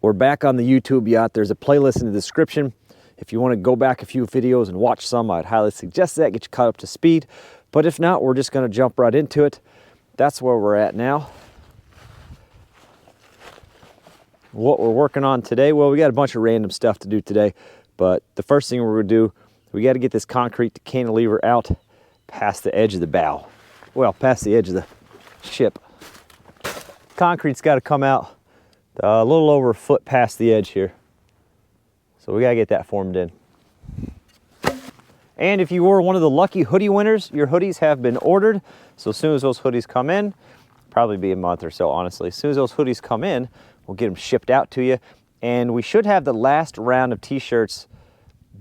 We're back on the YouTube Yacht. There's a playlist in the description. If you want to go back a few videos and watch some, I'd highly suggest that, get you caught up to speed. But if not, we're just going to jump right into it. That's where we're at now. What we're working on today, well, we got a bunch of random stuff to do today, but the first thing we're going to do, we got to get this concrete cantilever out past the edge of the bow. Well, past the edge of the ship. Concrete's got to come out a little over a foot past the edge here. So we got to get that formed in. And if you were one of the lucky hoodie winners, your hoodies have been ordered. So as soon as those hoodies come in, probably be a month or so, honestly. As soon as those hoodies come in, we'll get them shipped out to you. And we should have the last round of t-shirts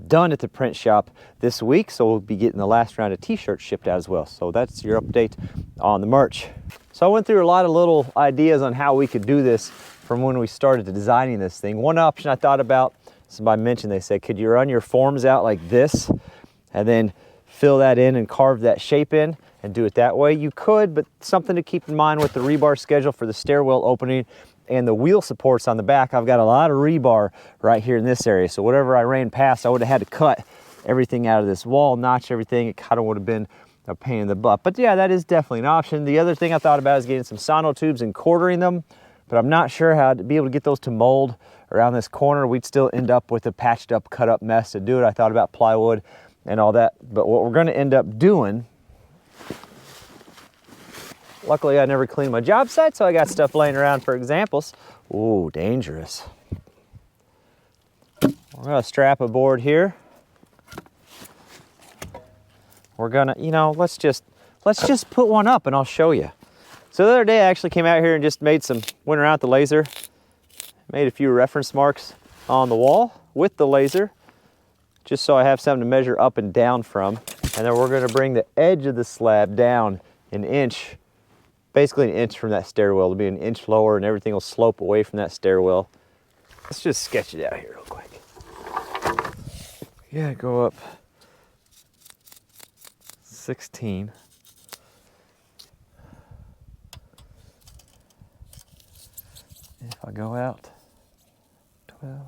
done at the print shop this week. So we'll be getting the last round of t-shirts shipped out as well. So that's your update on the merch. So I went through a lot of little ideas on how we could do this from when we started designing this thing. One option I thought about, somebody mentioned, they said, could you run your forms out like this and then fill that in and carve that shape in and do it that way? You could, but something to keep in mind with the rebar schedule for the stairwell opening and the wheel supports on the back, I've got a lot of rebar right here in this area. So whatever I ran past, I would have had to cut everything out of this wall, notch everything. It kind of would have been a pain in the butt. But yeah, that is definitely an option. The other thing I thought about is getting some sono tubes and quartering them, but I'm not sure how to be able to get those to mold around this corner. We'd still end up with a patched up, cut up mess to do it. I thought about plywood and all that, but what we're going to end up doing, luckily I never cleaned my job site, so I got stuff laying around for examples. Ooh, dangerous. We're going to strap a board here. We're going to, you know, let's just put one up and I'll show you. So the other day I actually came out here and just went around with the laser, made a few reference marks on the wall with the laser, just so I have something to measure up and down from. And then we're going to bring the edge of the slab down an inch, basically an inch from that stairwell. It'll be an inch lower and everything will slope away from that stairwell. Let's just sketch it out here real quick. Yeah, go up 16. If I go out 12, 13.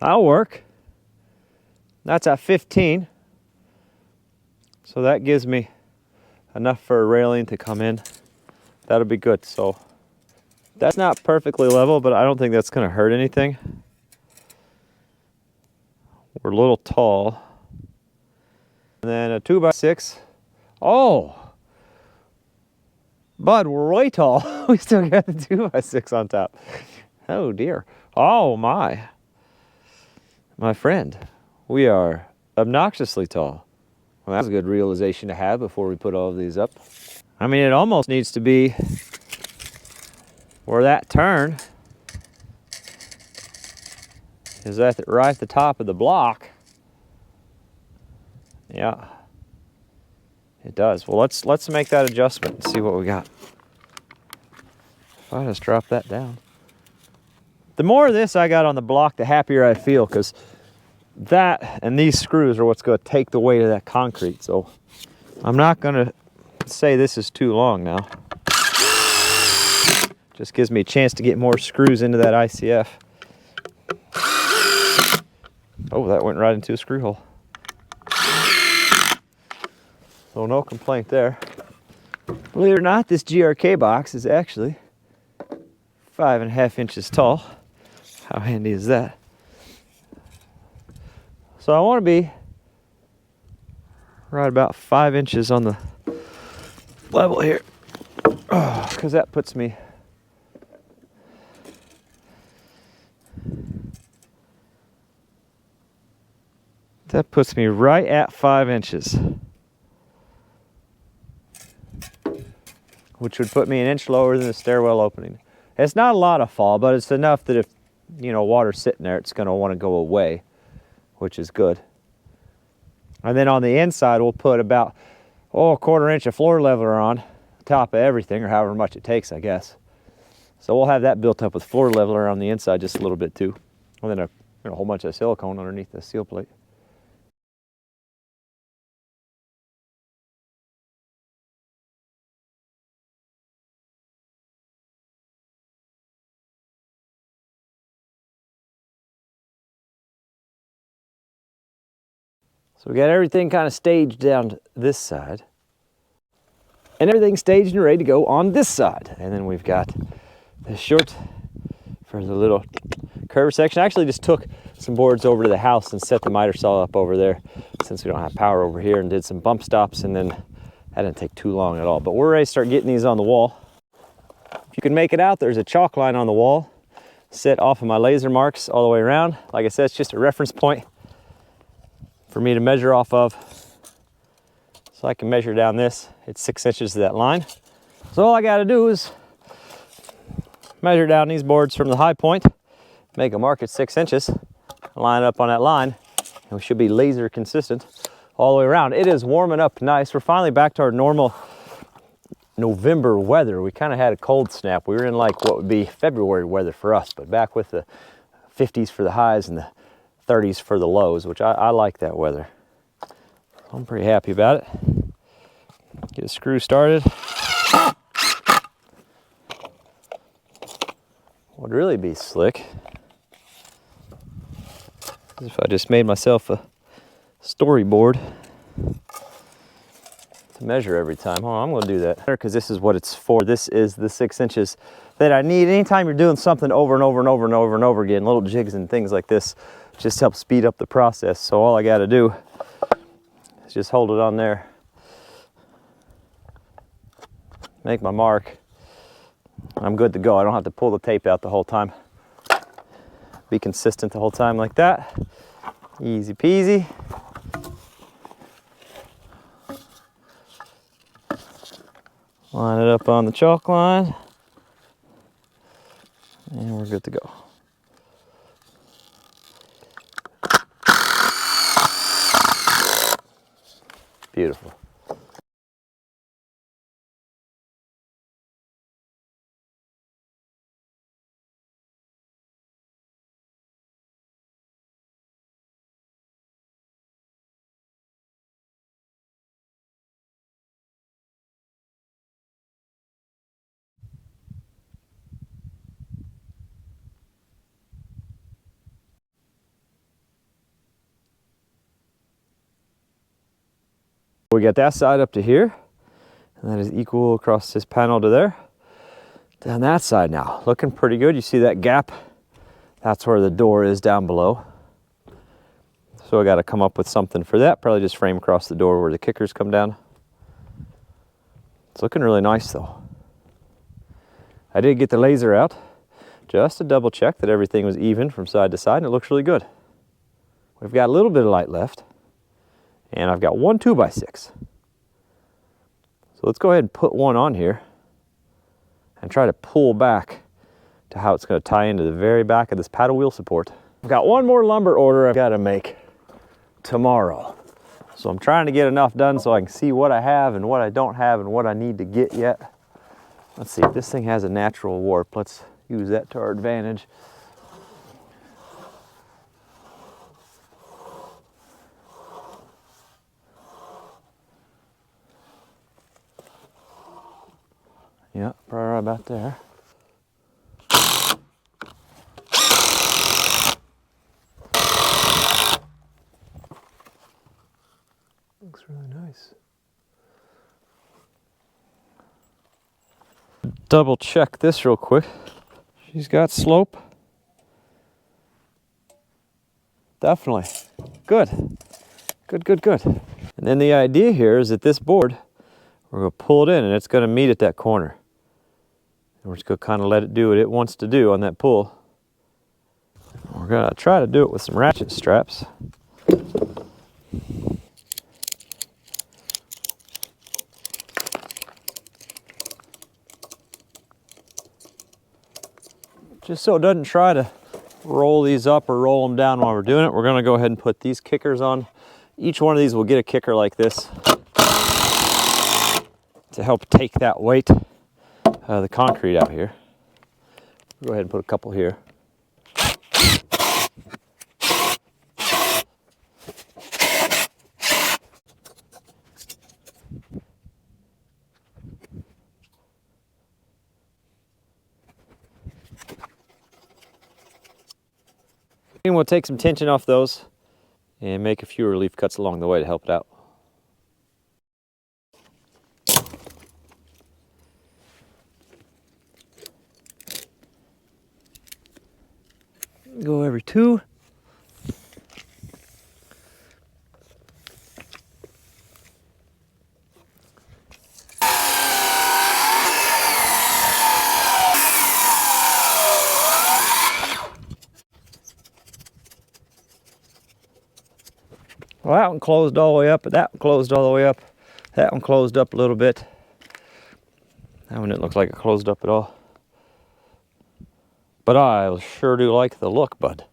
That'll work. That's at 15. So that gives me enough for a railing to come in. That'll be good. So that's not perfectly level, but I don't think that's going to hurt anything. We're a little tall. And then a 2x6. Oh, bud, we're way tall. We still got the 2x6 on top. Oh dear. Oh my. My friend, we are obnoxiously tall. Well, that's a good realization to have before we put all of these up. I mean, it almost needs to be where that turn is right at the top of the block. Yeah, it does. Well, let's make that adjustment and see what we got. If I just drop that down. The more of this I got on the block, the happier I feel, because that and these screws are what's going to take the weight of that concrete. So I'm not going to say this is too long now. Just gives me a chance to get more screws into that ICF. Oh, that went right into a screw hole. So no complaint there. Believe it or not, this GRK box is actually 5.5 inches tall. How handy is that? So I want to be right about 5 inches on the level here, because that puts me That puts me right at 5 inches. Which would put me an inch lower than the stairwell opening. It's not a lot of fall, but it's enough that if, you know, water's sitting there, it's gonna wanna go away, which is good. And then on the inside, we'll put about, a 1/4 inch of floor leveler on top of everything, or however much it takes, I guess. So we'll have that built up with floor leveler on the inside just a little bit too. And then a whole bunch of silicone underneath the seal plate. So we got everything kind of staged down this side. And everything staged and ready to go on this side. And then we've got the short for the little curve section. I actually just took some boards over to the house and set the miter saw up over there since we don't have power over here, and did some bump stops, and then that didn't take too long at all. But we're ready to start getting these on the wall. If you can make it out, there's a chalk line on the wall set off of my laser marks all the way around. Like I said, it's just a reference point for me to measure off of. So I can measure down this. It's 6 inches to that line. So all I gotta do is measure down these boards from the high point, make a mark at 6 inches, line up on that line, and we should be laser consistent all the way around. It is warming up nice. We're finally back to our normal November weather. We kind of had a cold snap. We were in like what would be February weather for us, but back with the 50s for the highs and the 30s for the lows, which I like that weather. I'm pretty happy about it. Get a screw started. Would really be slick is if I just made myself a storyboard to measure every time. Hold on, I'm gonna do that because this is what it's for. This is the 6 inches that I need. Anytime you're doing something over and over and over and over and over again, little jigs and things like this just help speed up the process. So all I gotta do is just hold it on there, make my mark. I'm good to go. I don't have to pull the tape out the whole time. Be consistent the whole time like that. Easy peasy. Line it up on the chalk line, and we're good to go. Beautiful. We got that side up to here, and that is equal across this panel to there. Down that side now, looking pretty good. You see that gap? That's where the door is down below. So I got to come up with something for that. Probably just frame across the door where the kickers come down. It's looking really nice though. I did get the laser out just to double check that everything was even from side to side, and it looks really good. We've got a little bit of light left. And I've got one 2x6. So let's go ahead and put one on here and try to pull back to how it's going to tie into the very back of this paddle wheel support. I've got one more lumber order I've got to make tomorrow. So I'm trying to get enough done so I can see what I have and what I don't have and what I need to get yet. Let's see, if this thing has a natural warp, let's use that to our advantage. Yeah, probably right about there. Looks really nice. Double check this real quick. She's got slope. Definitely. Good. Good, good, good. And then the idea here is that this board, we're going to pull it in and it's going to meet at that corner. And we're just going to kind of let it do what it wants to do on that pull. We're going to try to do it with some ratchet straps. just so it doesn't try to roll these up or roll them down while we're doing it, we're gonna go ahead and put these kickers on. Each one of these will get a kicker like this to help take that weight of the concrete out here. Go ahead and put a couple here. And we'll take some tension off those and make a few relief cuts along the way to help it out. Go every 2. Well, that one closed all the way up, but that one closed all the way up. That one closed up a little bit. That one didn't look like it closed up at all. But I sure do like the look, bud.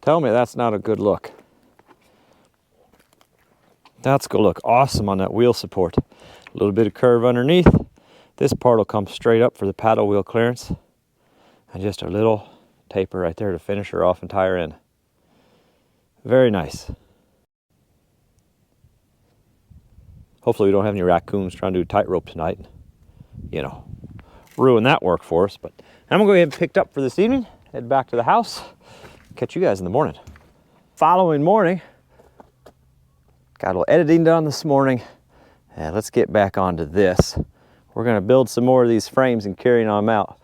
Tell me that's not a good look. That's gonna look awesome on that wheel support. A little bit of curve underneath. This part will come straight up for the paddle wheel clearance. And just a little taper right there to finish her off and tie her in. Very nice. Hopefully we don't have any raccoons trying to do tightrope tonight. You know, ruin that work for us. But I'm gonna go ahead and pick it up for this evening, head back to the house, catch you guys in the morning. Following morning, got a little editing done this morning, and let's get back onto this. We're gonna build some more of these frames and carry them out.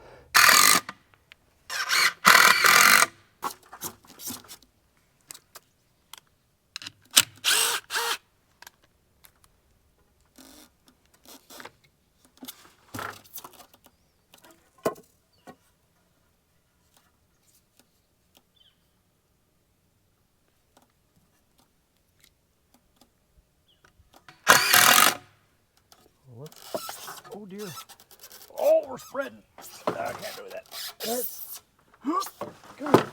Oh dear. Oh, we're spreading. I can't do that. Come on.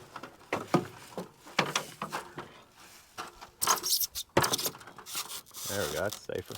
There we go, that's safer.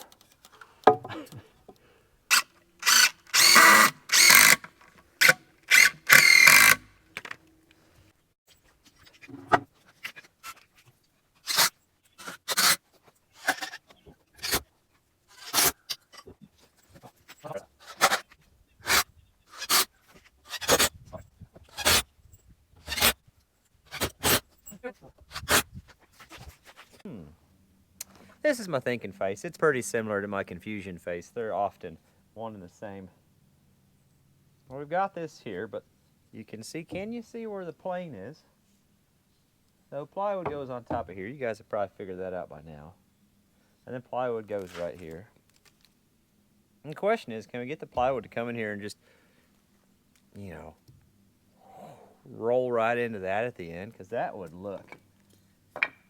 This is my thinking face. It's pretty similar to my confusion face. They're often one and the same. Well, we've got this here, but you can see, can you see where the plane is? So plywood goes on top of here. You guys have probably figured that out by now. And then plywood goes right here. And the question is, can we get the plywood to come in here and just, you know, roll right into that at the end? Because that would look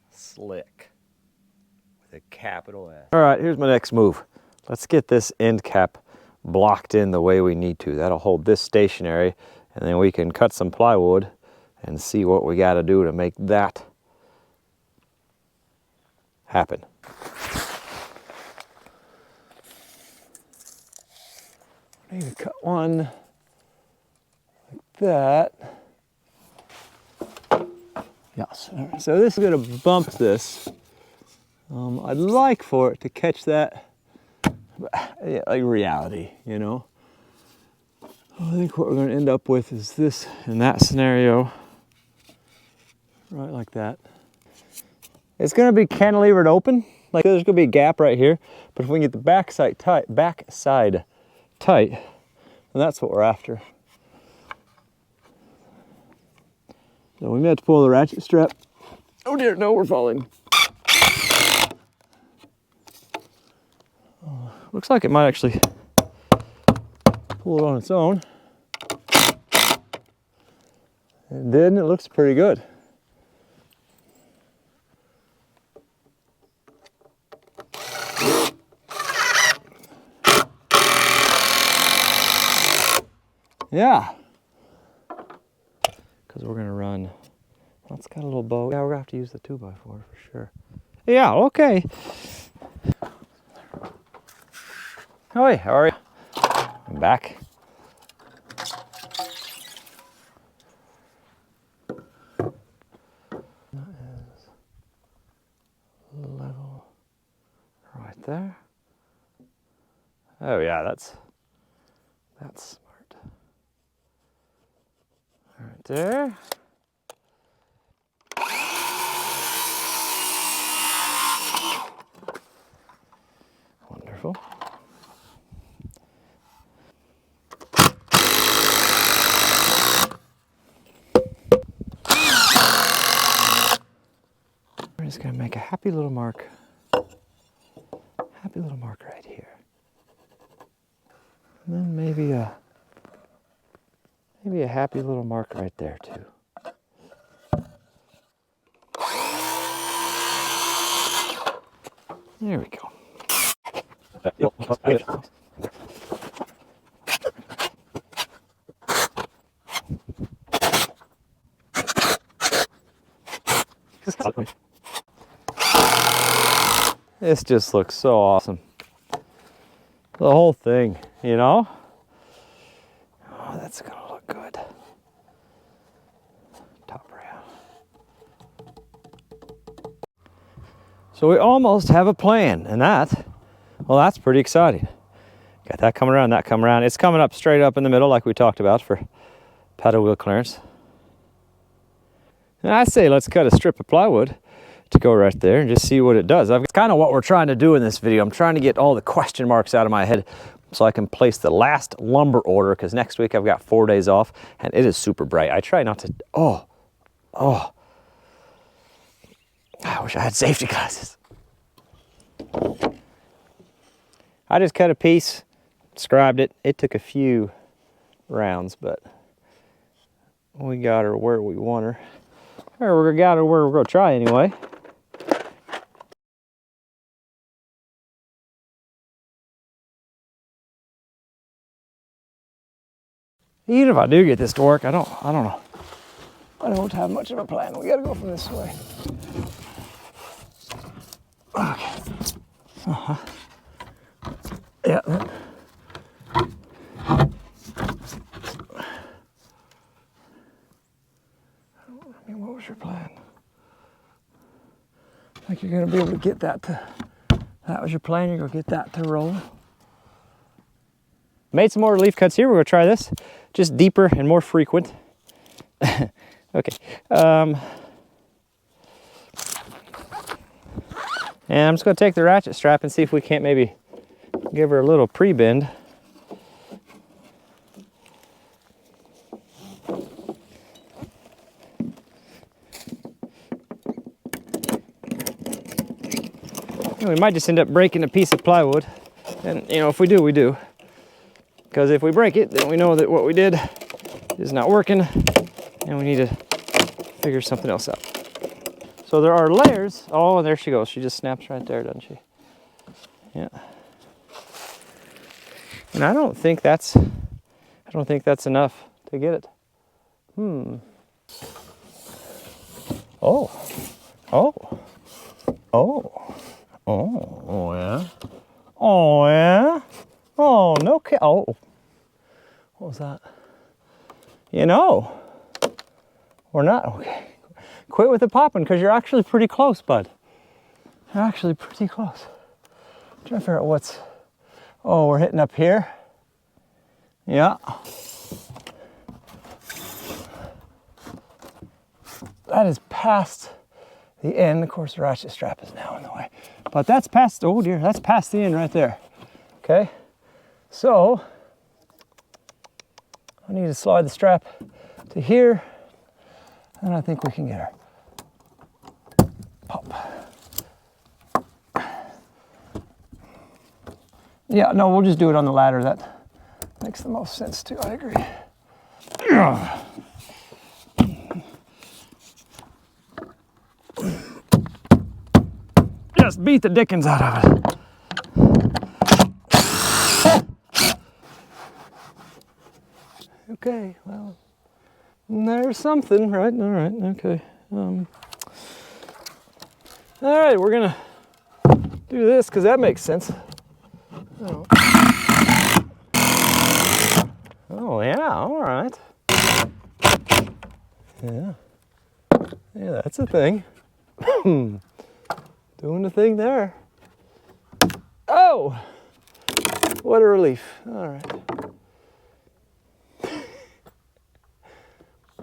slick. The capital S. All right, here's my next move. Let's get this end cap blocked in the way we need to. That'll hold this stationary, and then we can cut some plywood and see what we got to do to make that happen. I need to cut one like that. Yes. All right, so this is going to bump this. I'd like for it to catch that, like reality, you know. I think what we're going to end up with is this in that scenario, right like that. It's going to be cantilevered open, like there's going to be a gap right here, but if we can get the backside tight, then that's what we're after. So we may have to pull the ratchet strap. Oh dear, no, we're falling. Looks like it might actually pull it on its own. It did, and it looks pretty good. Yeah. because we're gonna run. That's got a little bow. Yeah, we're gonna have to use the 2x4 for sure. Yeah, okay. Hi, how are you? I'm back. That is level right there. Oh yeah, that's smart. Right there. Wonderful. We're just gonna make a happy little mark. Happy little mark right here. And then maybe a happy little mark right there too. There we go. This just looks so awesome. The whole thing, you know? Oh, that's gonna look good. Top rail. So we almost have a plan, and that's pretty exciting. Got that coming around, that coming around. It's coming up straight up in the middle like we talked about for paddle wheel clearance. And I say let's cut a strip of plywood to go right there and just see what it does. It's kind of what we're trying to do in this video. I'm trying to get all the question marks out of my head so I can place the last lumber order, because next week I've got 4 days off and it is super bright. I try not to, I wish I had safety glasses. I just cut a piece, scribed it. It took a few rounds, but we got her where we want her. Or we got her where we're gonna try anyway. Even if I do get this to work, I don't know. I don't have much of a plan. We gotta go from this way. Okay. Yeah. I mean, what was your plan? Think you're gonna be able to get that to, that was your plan, you're gonna get that to roll? Made some more relief cuts here. We're gonna try this. Just deeper and more frequent. Okay. And I'm just gonna take the ratchet strap and see if we can't maybe give her a little pre-bend. We might just end up breaking a piece of plywood. And you know, if we do, we do. Because if we break it, then we know that what we did is not working and we need to figure something else out. So there are layers. Oh, there she goes. She just snaps right there, doesn't she? Yeah. And I don't think that's enough to get it. Oh. Oh yeah. Oh yeah. Oh, no kidding. Oh. What was that? You know, we're not, okay. Quit with the popping, because you're actually pretty close, bud. You're actually pretty close. I'm trying to figure out what's, oh, we're hitting up here. Yeah. That is past the end. Of course, the ratchet strap is now in the way. But that's past, oh dear, that's past the end right there. Okay. So, I need to slide the strap to here, and I think we can get her. Pop. Yeah, no, we'll just do it on the ladder. That makes the most sense too, I agree. Just beat the dickens out of it. Okay, well, There's something, right? All right, okay. All right, we're gonna do this because that makes sense. Oh yeah, all right. Yeah, that's a thing. Doing the thing there. Oh, what a relief. All right.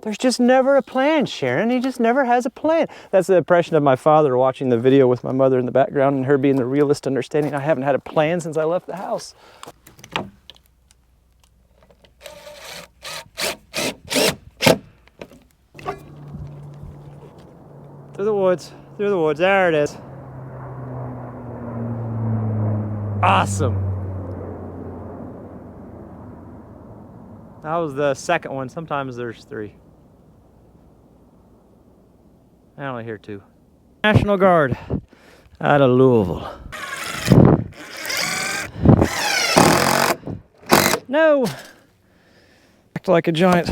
There's just never a plan, Sharon. He just never has a plan. That's the impression of my father watching the video with my mother in the background and her being the realist, understanding I haven't had a plan since I left the house. Through the woods, there it is. Awesome. That was the second one. Sometimes there's 3. I only hear 2. National Guard out of Louisville. No! Act like a giant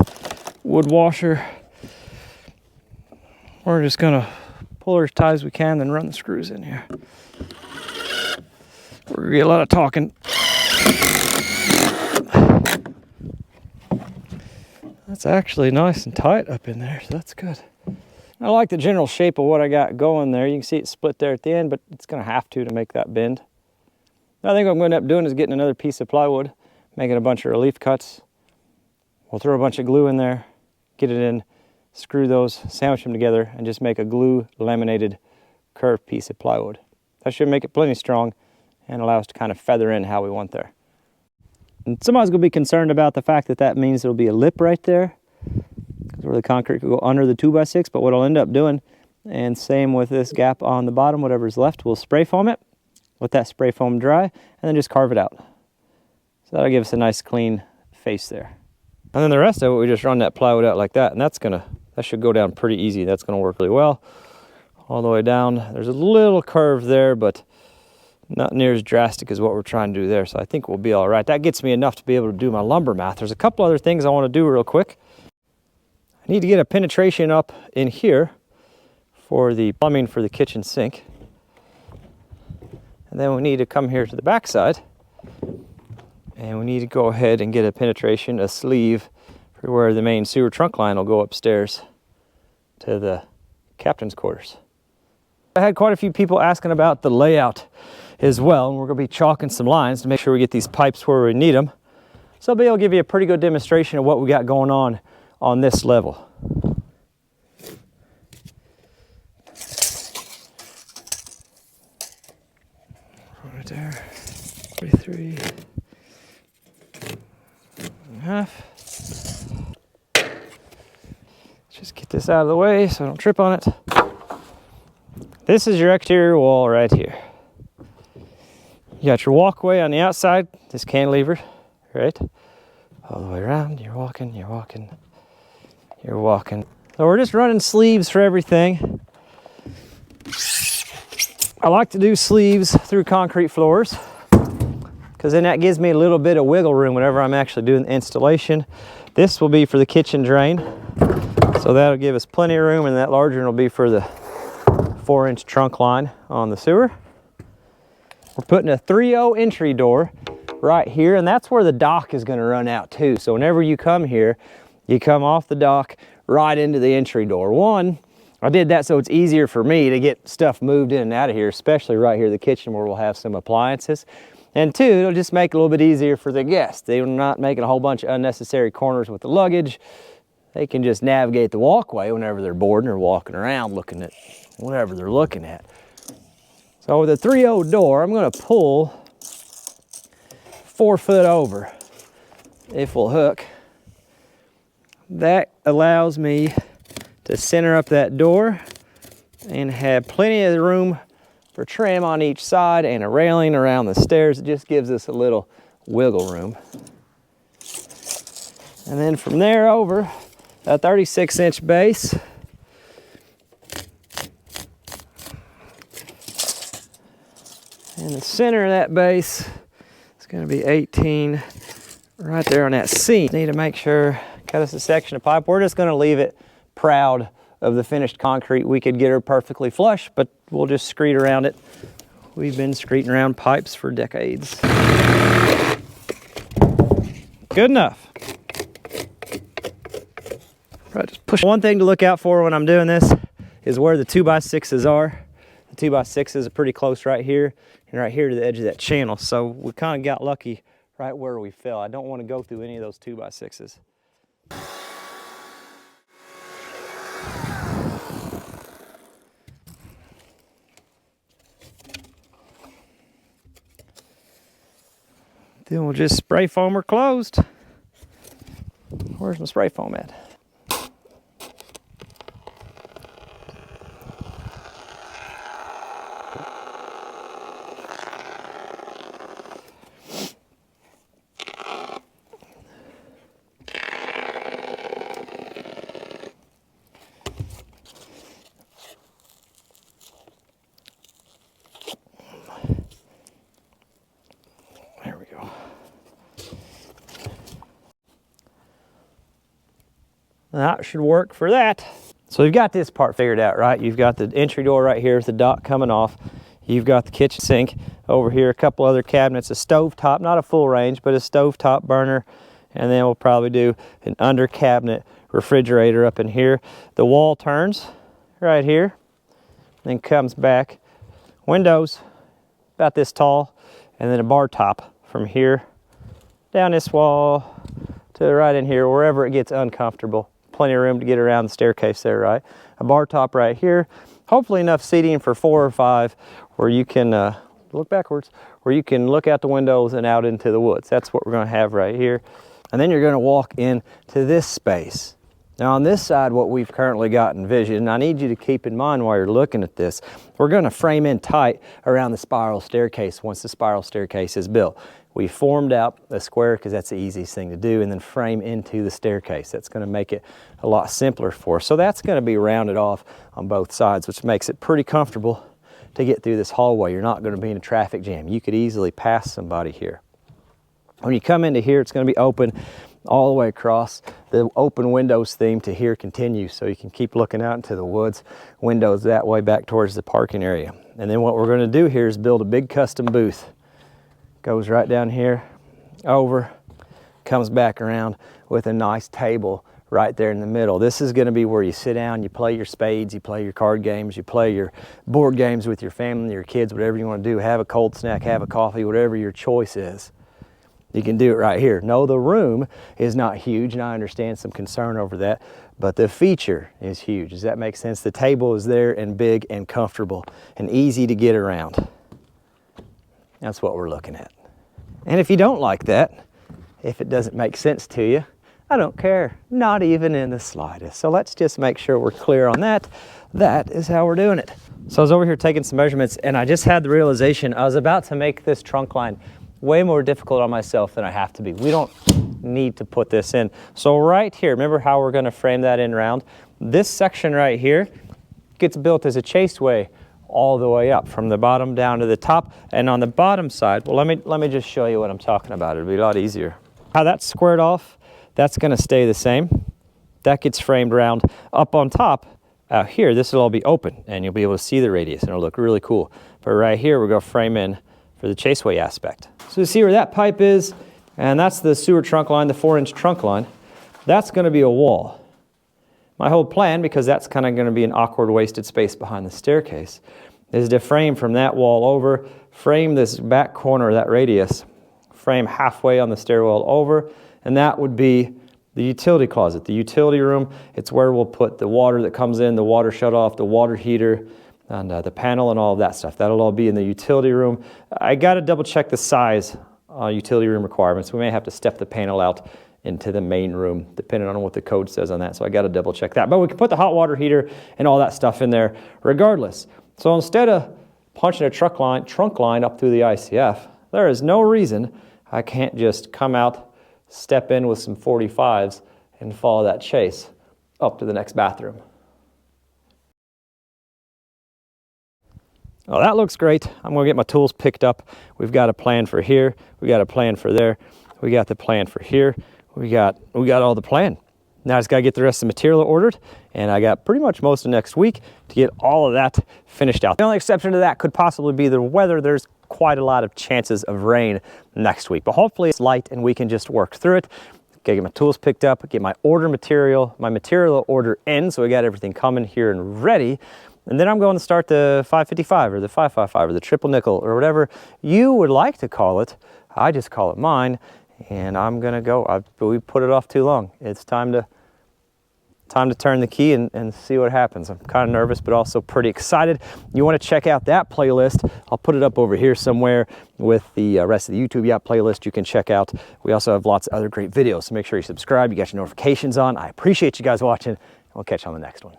wood washer. We're just gonna pull her as tight as we can, then run the screws in here. We're gonna get a lot of talking. That's actually nice and tight up in there, so that's good. I like the general shape of what I got going there. You can see it split there at the end, but it's gonna have to make that bend. I think what I'm gonna end up doing is getting another piece of plywood, making a bunch of relief cuts. We'll throw a bunch of glue in there, get it in, screw those, sandwich them together, and just make a glue laminated curved piece of plywood. That should make it plenty strong and allow us to kind of feather in how we want there. And somebody's gonna be concerned about the fact that that means there'll be a lip right there, where the concrete could go under the 2x6, but what I'll end up doing, and same with this gap on the bottom, whatever's left, we'll spray foam it, let that spray foam dry, and then just carve it out. So that'll give us a nice clean face there. And then the rest of it, we just run that plywood out like that, and that should go down pretty easy. That's gonna work really well. All the way down. There's a little curve there, but not near as drastic as what we're trying to do there. So I think we'll be all right. That gets me enough to be able to do my lumber math. There's a couple other things I wanna do real quick. I need to get a penetration up in here for the plumbing for the kitchen sink. And then we need to come here to the back side, and we need to go ahead and get a penetration, a sleeve, for where the main sewer trunk line will go upstairs to the captain's quarters. I had quite a few people asking about the layout as well, and we're going to be chalking some lines to make sure we get these pipes where we need them. So I'll be able to give you a pretty good demonstration of what we got going on this level. Right there, 33.5. Just get this out of the way so I don't trip on it. This is your exterior wall right here. You got your walkway on the outside, this cantilever, right? All the way around, you're walking, you're walking, you're walking. So we're just running sleeves for everything. I like to do sleeves through concrete floors because then that gives me a little bit of wiggle room whenever I'm actually doing the installation. This will be for the kitchen drain. So that'll give us plenty of room, and that larger one will be for the 4-inch trunk line on the sewer. We're putting a 3.0 entry door right here, and that's where the dock is going to run out too. So whenever you come here, you come off the dock right into the entry door. One, I did that so it's easier for me to get stuff moved in and out of here, especially right here in the kitchen where we'll have some appliances. And two, it'll just make it a little bit easier for the guests. They're not making a whole bunch of unnecessary corners with the luggage. They can just navigate the walkway whenever they're bored and they're walking around looking at whatever they're looking at. So with a 3.0 door, I'm going to pull 4 foot over, if we'll hook. That allows me to center up that door and have plenty of room for trim on each side and a railing around the stairs. It just gives us a little wiggle room. And then from there over, a 36-inch base. In the center of that base, it's going to be 18 right there on that seam. Need to make sure cut us a section of pipe. We're just gonna leave it proud of the finished concrete. We could get her perfectly flush, but we'll just screed around it. We've been screeting around pipes for decades. Good enough. Right, just push. One thing to look out for when I'm doing this is where the 2x6s are. The 2x6s are pretty close right here and right here to the edge of that channel. So we kind of got lucky right where we fell. I don't want to go through any of those 2x6s. Then we'll just spray foam her closed. Where's my spray foam at? There we go. That should work for that. So you've got this part figured out, right? You've got the entry door right here with the dock coming off. You've got the kitchen sink over here, a couple other cabinets, a stove top, not a full range, but a stove top burner. And then we'll probably do an under cabinet refrigerator up in here. The wall turns right here, then comes back. Windows about this tall, and then a bar top from here down this wall to right in here, wherever it gets uncomfortable. Plenty of room to get around the staircase there, right? A bar top right here. Hopefully enough seating for 4 or 5 where you can look backwards, where you can look out the windows and out into the woods. That's what we're gonna have right here. And then you're gonna walk into this space. Now on this side, what we've currently got envisioned, I need you to keep in mind while you're looking at this, we're gonna frame in tight around the spiral staircase once the spiral staircase is built. We formed out a square because that's the easiest thing to do, and then frame into the staircase. That's gonna make it a lot simpler for us. So that's gonna be rounded off on both sides, which makes it pretty comfortable to get through this hallway. You're not gonna be in a traffic jam. You could easily pass somebody here. When you come into here, it's gonna be open all the way across. The open windows theme to here continues, so you can keep looking out into the woods. Windows that way back towards the parking area. And then what we're gonna do here is build a big custom booth. Goes right down here, over, comes back around with a nice table right there in the middle. This is gonna be where you sit down, you play your spades, you play your card games, you play your board games with your family, your kids, whatever you wanna do. Have a cold snack, have a coffee, whatever your choice is. You can do it right here. No, the room is not huge, and I understand some concern over that, but the feature is huge. Does that make sense? The table is there and big and comfortable and easy to get around. That's what we're looking at. And if you don't like that, if it doesn't make sense to you, I don't care, not even in the slightest. So let's just make sure we're clear on that. That is how we're doing it. So I was over here taking some measurements, and I just had the realization I was about to make this trunk line way more difficult on myself than I have to be. We don't need to put this in. So right here, remember how we're gonna frame that in round? This section right here gets built as a chaseway all the way up from the bottom down to the top. And on the bottom side, well, let me just show you what I'm talking about. It'll be a lot easier. How that's squared off, that's gonna stay the same. That gets framed round. Up on top, out here, this will all be open and you'll be able to see the radius and it'll look really cool. But right here, we're gonna frame in for the chaseway aspect. So you see where that pipe is, and that's the sewer trunk line, the 4-inch trunk line. That's gonna be a wall. My whole plan, because that's kind of going to be an awkward wasted space behind the staircase, is to frame from that wall over, frame this back corner of that radius, frame halfway on the stairwell over, and that would be the utility closet, the utility room. It's where we'll put the water that comes in, the water shutoff, the water heater, and the panel and all of that stuff. That'll all be in the utility room. I got to double check the size utility room requirements. We may have to step the panel out into the main room, depending on what the code says on that. So I got to double check that. But we can put the hot water heater and all that stuff in there regardless. So instead of punching a trunk line up through the ICF, there is no reason I can't just come out, step in with some 45s and follow that chase up to the next bathroom. Oh, that looks great. I'm going to get my tools picked up. We've got a plan for here. We got a plan for there. We got the plan for here. We got all the plan. Now I just gotta get the rest of the material ordered, and I got pretty much most of next week to get all of that finished out. The only exception to that could possibly be the weather. There's quite a lot of chances of rain next week, but hopefully it's light and we can just work through it. Gotta get my tools picked up, get my material order in, so we got everything coming here and ready. And then I'm going to start the 555 or the 555 or the triple nickel or whatever you would like to call it. I just call it mine, and I'm gonna go. We put it off too long. It's time to turn the key and see what happens. I'm kind of nervous, but also pretty excited. You want to check out that playlist, I'll put it up over here somewhere with the rest of the YouTube Yacht playlist you can check out. We also have lots of other great videos, so make sure you subscribe, you got your notifications on. I appreciate you guys watching, and we'll catch you on the next one.